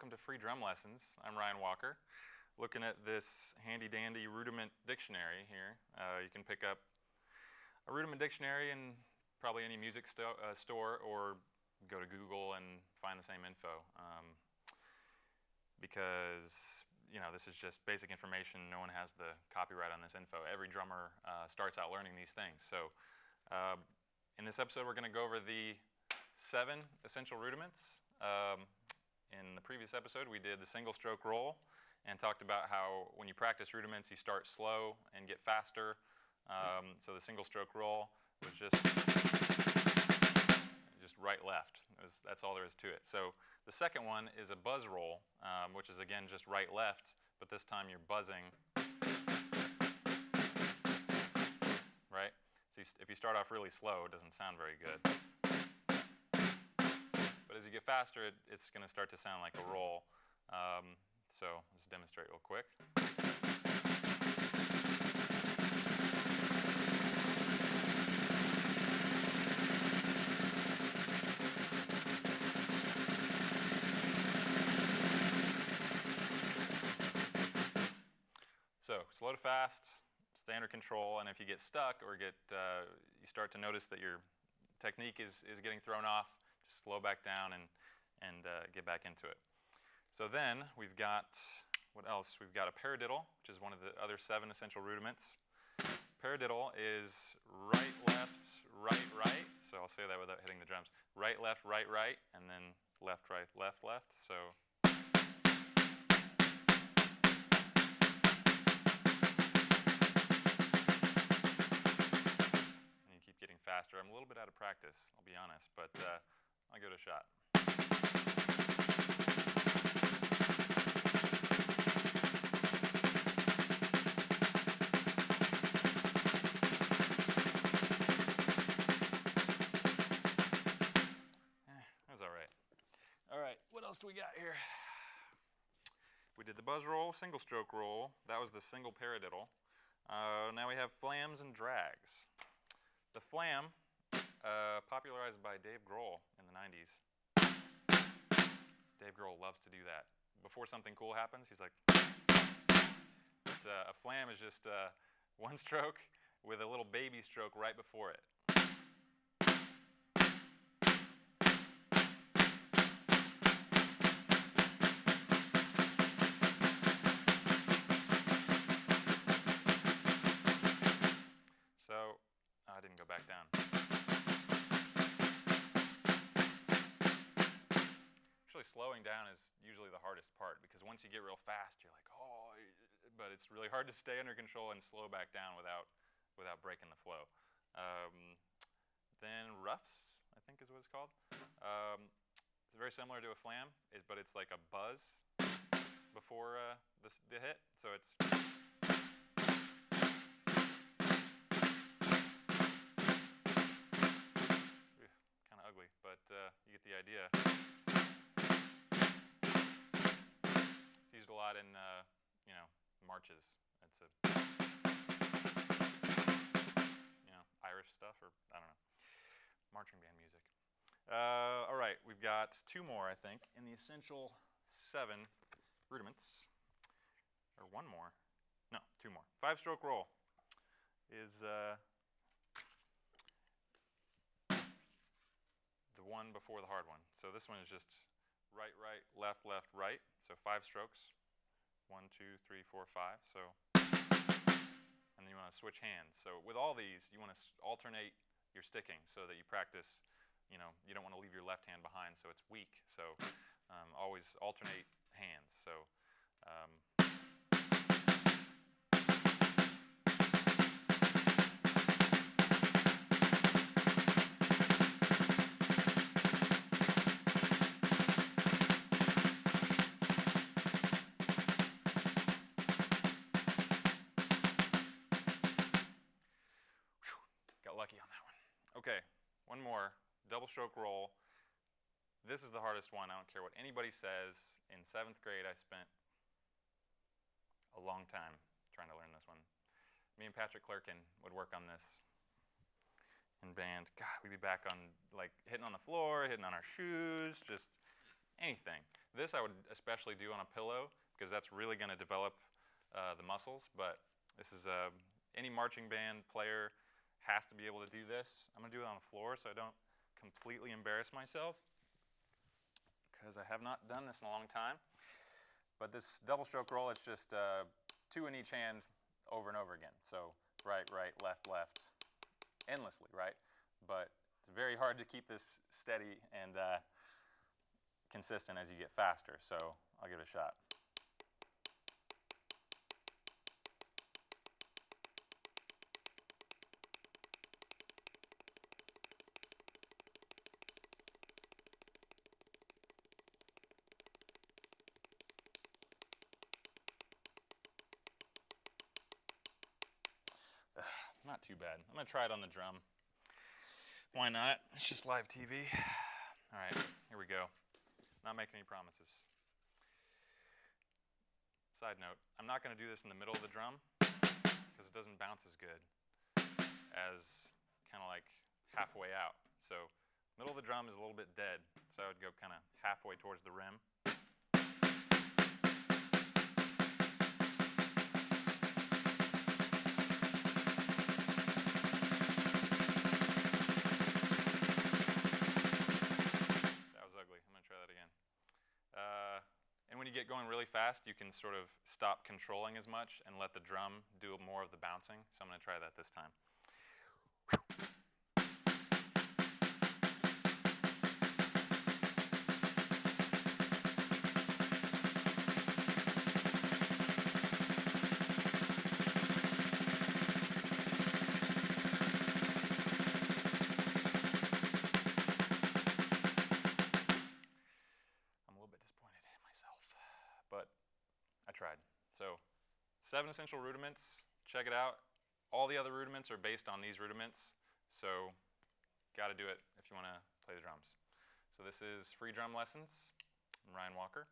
welcome to Free Drum Lessons. I'm Ryan Walker. Looking at this handy-dandy rudiment dictionary here. You can pick up a rudiment dictionary in probably any music store, or go to Google and find the same info. Because this is just basic information. No one has the copyright on this info. Every drummer starts out learning these things. So in this episode, we're going to go over the 7 essential rudiments. In the previous episode, we did the single stroke roll and talked about how when you practice rudiments, you start slow and get faster. So the single stroke roll was just right-left. That's all there is to it. So the second one is a buzz roll, which is, again, just right-left, but this time you're buzzing. Right? So if you start off really slow, it doesn't sound very good. But as you get faster, it's going to start to sound like a roll. So let's demonstrate real quick. So slow to fast, stay under control, and if you get stuck or you start to notice that your technique is getting thrown off, just slow back down and get back into it. So then we've got, what else? We've got a paradiddle, which is one of the other 7 essential rudiments. Paradiddle is right, left, right, right. So I'll say that without hitting the drums. Right, left, right, right, and then left, right, left, left. So and you keep getting faster. I'm a little bit out of practice, I'll be honest, but I'll give it a shot. That's all right. All right, what else do we got here? We did the buzz roll, single stroke roll. That was the single paradiddle. Now we have flams and drags. The flam, popularized by Dave Grohl in the 90s. Dave Grohl loves to do that. Before something cool happens, he's like, but, a flam is just one stroke with a little baby stroke right before it. So I didn't go back down. Actually, slowing down is usually the hardest part, because once you get real fast, you're like, oh, but it's really hard to stay under control and slow back down without breaking the flow. Then roughs, I think is what it's called. It's very similar to a flam, but it's like a buzz before the hit. So it's kind of ugly, but you get the idea. It's used a lot in marches. It's Irish stuff, or I don't know, marching band music. All right, we've got 2 more, I think, in the essential 7 rudiments, or 1 more. No, 2 more. 5-stroke roll is the one before the hard one. So this one is just right, right, left, left, right. So 5 strokes. 1, 2, 3, 4, 5. So, and then you want to switch hands. So with all these, you want to alternate your sticking so that you practice. You don't want to leave your left hand behind, so it's weak. So always alternate hands. So. Got lucky on that one. Okay, 1 more. Double stroke roll. This is the hardest one. I don't care what anybody says. In 7th grade, I spent a long time trying to learn this one. Me and Patrick Clerkin would work on this in band. God, we'd be back on, like, hitting on the floor, hitting on our shoes, just anything. This I would especially do on a pillow because that's really going to develop the muscles, but this is any marching band player has to be able to do this. I'm going to do it on the floor so I don't completely embarrass myself because I have not done this in a long time. But this double stroke roll, it's just 2 in each hand over and over again. So right, right, left, left, endlessly, right? But it's very hard to keep this steady and consistent as you get faster, so I'll give it a shot. Not too bad. I'm going to try it on the drum. Why not? It's just live TV. All right, here we go. Not making any promises. Side note, I'm not going to do this in the middle of the drum because it doesn't bounce as good as kind of like halfway out. So middle of the drum is a little bit dead, so I would go kind of halfway towards the rim. And when you get going really fast, you can sort of stop controlling as much and let the drum do more of the bouncing. So I'm going to try that this time. But I tried. So 7 essential rudiments, check it out. All the other rudiments are based on these rudiments, so got to do it if you want to play the drums. So this is Free Drum Lessons. I'm Ryan Walker.